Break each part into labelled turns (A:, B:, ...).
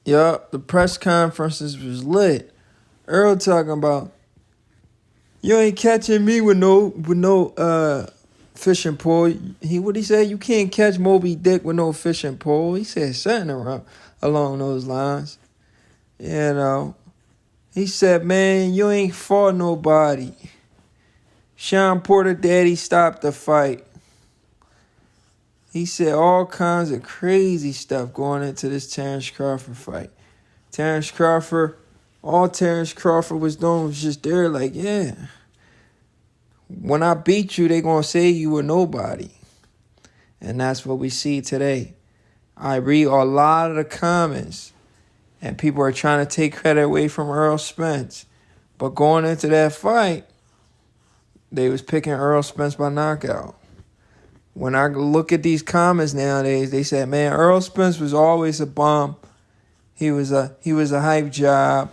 A: Yup, the press conferences was lit. Earl talking about, you ain't catching me with no fishing pole. What he said? You can't catch Moby Dick with no fishing pole. He said something along those lines. You know. He said, man, you ain't fought nobody. Sean Porter daddy stopped the fight. He said all kinds of crazy stuff going into this Terence Crawford fight. All Terence Crawford was doing was just there like, yeah. When I beat you, they going to say you were nobody. And that's what we see today. I read a lot of the comments, and people are trying to take credit away from Errol Spence. But going into that fight, they was picking Errol Spence by knockout. When I look at these comments nowadays, they said, man, Errol Spence was always a bum. He was a hype job.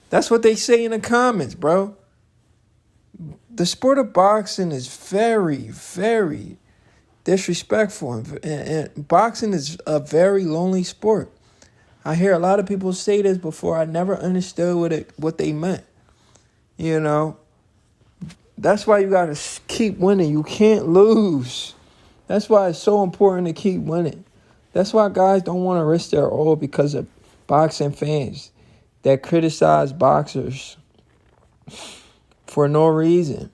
A: That's what they say in the comments, bro. The sport of boxing is very, very disrespectful. And boxing is a very lonely sport. I hear a lot of people say this before. I never understood what they meant. You know, that's why you got to keep winning. You can't lose. That's why it's so important to keep winning. That's why guys don't want to risk their all because of boxing fans that criticize boxers for no reason.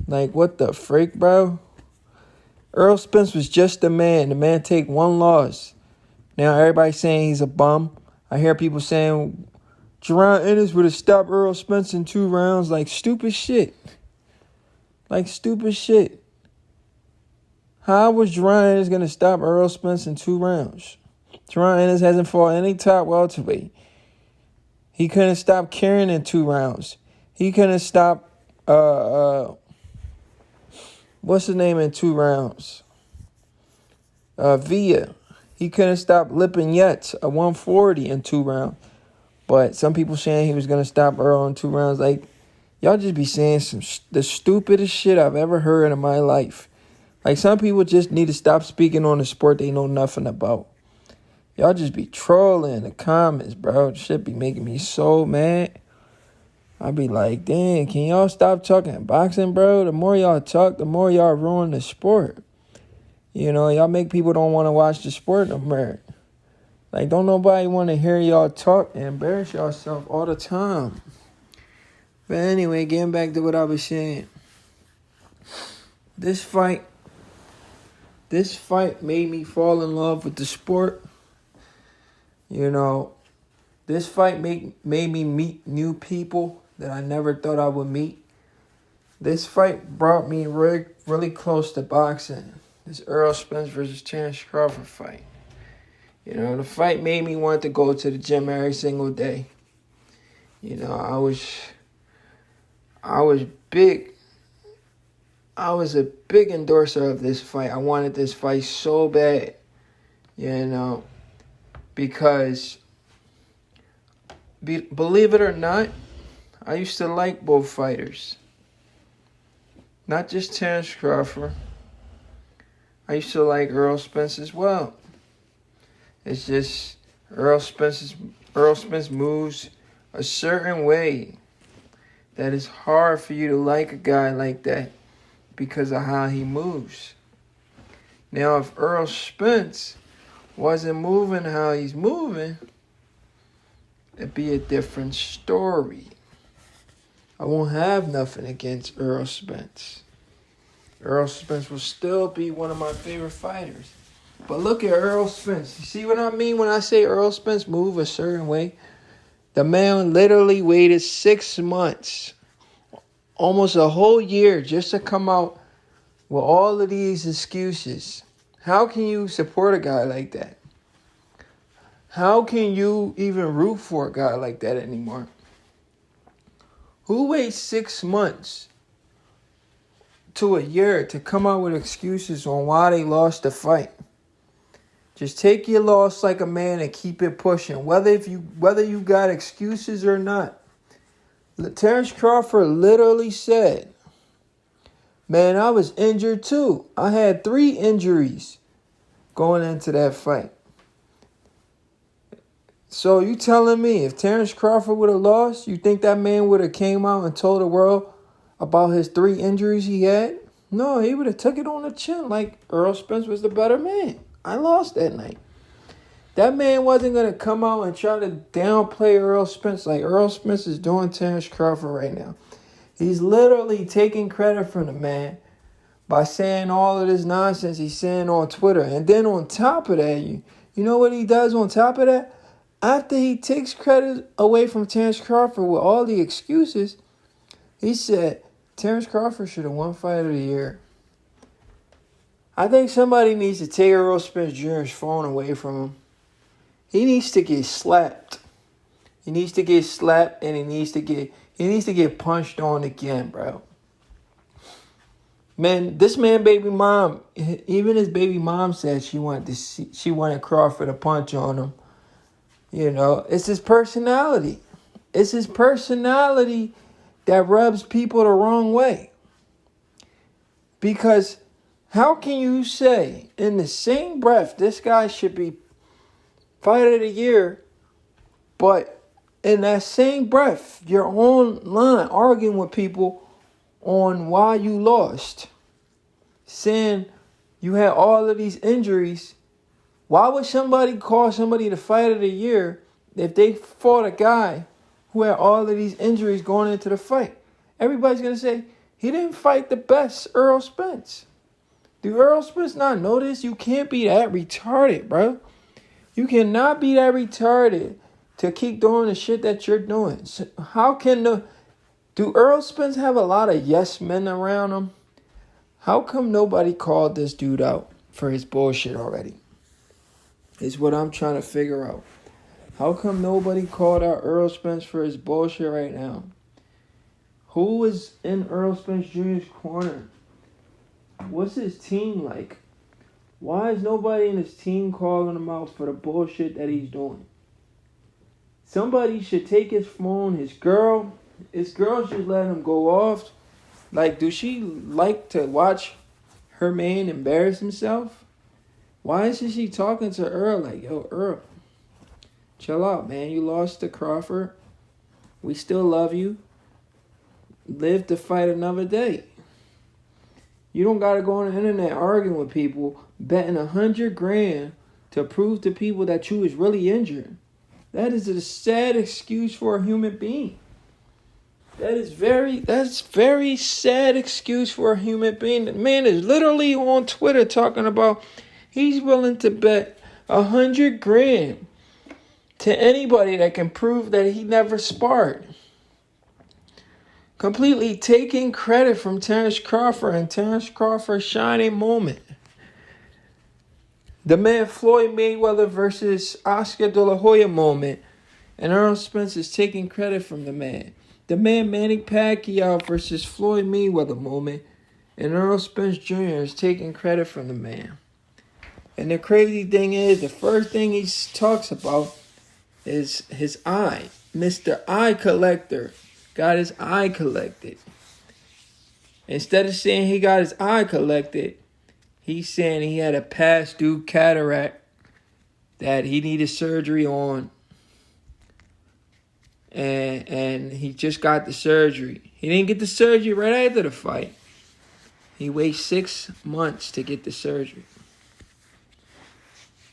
A: Like, what the freak, bro? Errol Spence was just a man. The man take one loss. Now everybody's saying he's a bum. I hear people saying Jerron Ennis would have stopped Errol Spence in 2 rounds. Like stupid shit. How was Jerron Ennis going to stop Errol Spence in 2 rounds? Jerron Ennis hasn't fought any top welterweight. He couldn't stop Kieran in 2 rounds. He couldn't stop what's his name in 2 rounds? Villa. He couldn't stop Lipinets at 140 in 2 rounds. But some people saying he was going to stop Earl in 2 rounds. Like, y'all just be saying the stupidest shit I've ever heard in my life. Like, some people just need to stop speaking on the sport they know nothing about. Y'all just be trolling in the comments, bro. Shit be making me so mad. I be like, dang, can y'all stop talking boxing, bro? The more y'all talk, the more y'all ruin the sport. You know, y'all make people don't want to watch the sport no more. Like, don't nobody want to hear y'all talk and embarrass yourself all the time. But anyway, getting back to what I was saying. This fight made me fall in love with the sport. You know, this fight made me meet new people that I never thought I would meet. This fight brought me really, really close to boxing. This Errol Spence versus Terence Crawford fight. You know, the fight made me want to go to the gym every single day. You know, I was big. I was a big endorser of this fight. I wanted this fight so bad. You know, because believe it or not, I used to like both fighters. Not just Terence Crawford. I used to like Errol Spence as well. It's just Errol Spence moves a certain way that it's hard for you to like a guy like that because of how he moves. Now, if Errol Spence wasn't moving how he's moving, it'd be a different story. I won't have nothing against Errol Spence. Errol Spence will still be one of my favorite fighters. But look at Errol Spence. You see what I mean when I say Errol Spence move a certain way? The man literally waited 6 months, almost a whole year, just to come out with all of these excuses. How can you support a guy like that? How can you even root for a guy like that anymore? Who waits 6 months to a year to come out with excuses on why they lost the fight? Just take your loss like a man and keep it pushing, whether you got excuses or not. Terence Crawford literally said, man, I was injured too. I had 3 injuries going into that fight. So you telling me if Terence Crawford would have lost, you think that man would have came out and told the world about his 3 injuries he had? No, he would have took it on the chin like Errol Spence was the better man. I lost that night. That man wasn't going to come out and try to downplay Errol Spence like Errol Spence is doing Terence Crawford right now. He's literally taking credit from the man by saying all of this nonsense he's saying on Twitter. And then on top of that, you know what he does on top of that? After he takes credit away from Terence Crawford with all the excuses, he said Terence Crawford should have won Fight of the Year. I think somebody needs to take Errol Spence Jr.'s phone away from him. He needs to get slapped. He needs to get slapped and he needs to get punched on again, bro. Man, this man baby mom, even his baby mom said she wanted Crawford to punch on him. You know, it's his personality. It's his personality that rubs people the wrong way. Because how can you say in the same breath this guy should be Fight of the Year, but in that same breath you're online arguing with people on why you lost, saying you had all of these injuries? Why would somebody call somebody the Fight of the Year if they fought a guy who had all of these injuries going into the fight? Everybody's going to say, he didn't fight the best Errol Spence. Do Errol Spence not know this? You can't be that retarded, bro. You cannot be that retarded to keep doing the shit that you're doing. So do Errol Spence have a lot of yes men around him? How come nobody called this dude out for his bullshit already? Is what I'm trying to figure out. How come nobody called out Errol Spence for his bullshit right now? Who is in Errol Spence Jr.'s corner? What's his team like? Why is nobody in his team calling him out for the bullshit that he's doing? Somebody should take his phone, his girl should let him go off. Like, do she like to watch her man embarrass himself? Why isn't she talking to Earl like, yo, Earl, chill out, man. You lost to Crawford. We still love you. Live to fight another day. You don't got to go on the internet arguing with people, betting $100,000 to prove to people that you was really injured. That is a sad excuse for a human being. That's very sad excuse for a human being. The man is literally on Twitter talking about he's willing to bet $100,000 to anybody that can prove that he never sparred. Completely taking credit from Terence Crawford and Terence Crawford's shining moment. The man Floyd Mayweather versus Oscar De La Hoya moment. And Errol Spence is taking credit from the man. The man Manny Pacquiao versus Floyd Mayweather moment. And Errol Spence Jr. is taking credit from the man. And the crazy thing is, the first thing he talks about is his eye. Mr. Eye Collector got his eye collected. Instead of saying he got his eye collected, he's saying he had a past due cataract that he needed surgery on. And he just got the surgery. He didn't get the surgery right after the fight. He waited 6 months to get the surgery.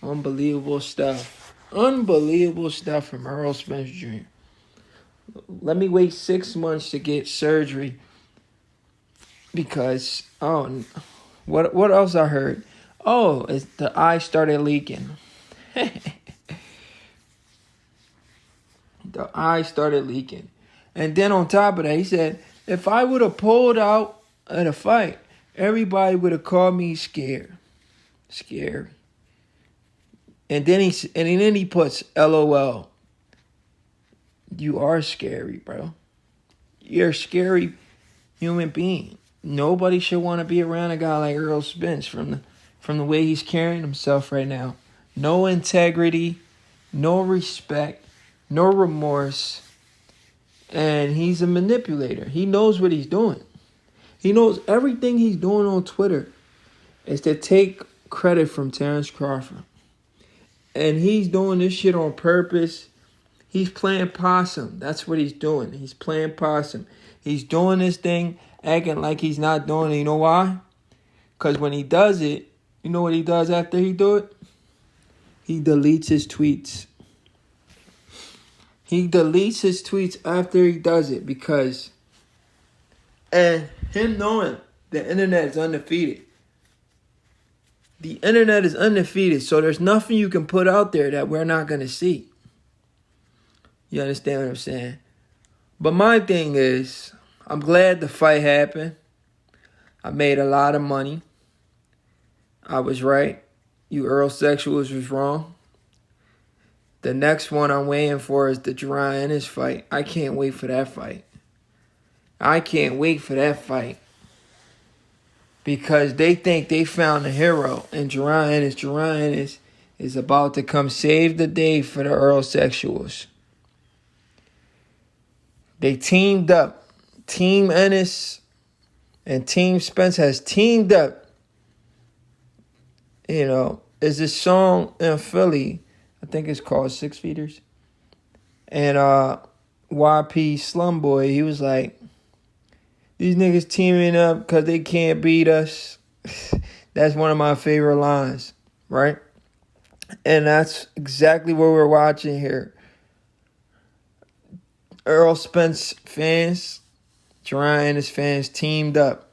A: Unbelievable stuff. Unbelievable stuff from Errol Spence Jr. Let me wait 6 months to get surgery because, what else I heard? Oh, the eye started leaking. The eye started leaking. And then on top of that, he said, if I would have pulled out of the fight, everybody would have called me scared. Scary. And then he puts LOL. You are scary, bro. You're a scary human being. Nobody should want to be around a guy like Errol Spence from the way he's carrying himself right now. No integrity, no respect, no remorse. And he's a manipulator. He knows what he's doing. He knows everything he's doing on Twitter is to take credit from Terence Crawford. And he's doing this shit on purpose. He's playing possum. That's what he's doing. He's playing possum. He's doing this thing, acting like he's not doing it. You know why? Because when he does it, you know what he does after he do it? He deletes his tweets. He deletes his tweets after he does it because, and him knowing the internet is undefeated. The internet is undefeated, so there's nothing you can put out there that we're not going to see. You understand what I'm saying? But my thing is, I'm glad the fight happened. I made a lot of money. I was right. You Earl Sexuals was wrong. The next one I'm waiting for is the Jerron Ennis fight. I can't wait for that fight. I can't wait for that fight. Because they think they found a hero. And Jerron Ennis is about to come save the day for the Earl Sexuals. They teamed up. Team Ennis and Team Spence has teamed up. You know, there's this song in Philly, I think it's called Six Feeders. And YP Slumboy, he was like, these niggas teaming up because they can't beat us. That's one of my favorite lines, right? And that's exactly what we're watching here. Errol Spence fans, Jerron and his fans teamed up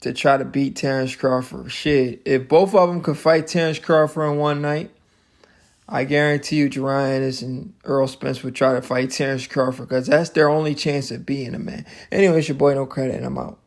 A: to try to beat Terence Crawford. Shit, if both of them could fight Terence Crawford in one night, I guarantee you Jerron Ennis and Errol Spence would try to fight Terence Crawford because that's their only chance of beating him, man. Anyway, it's your boy No Credit, and I'm out.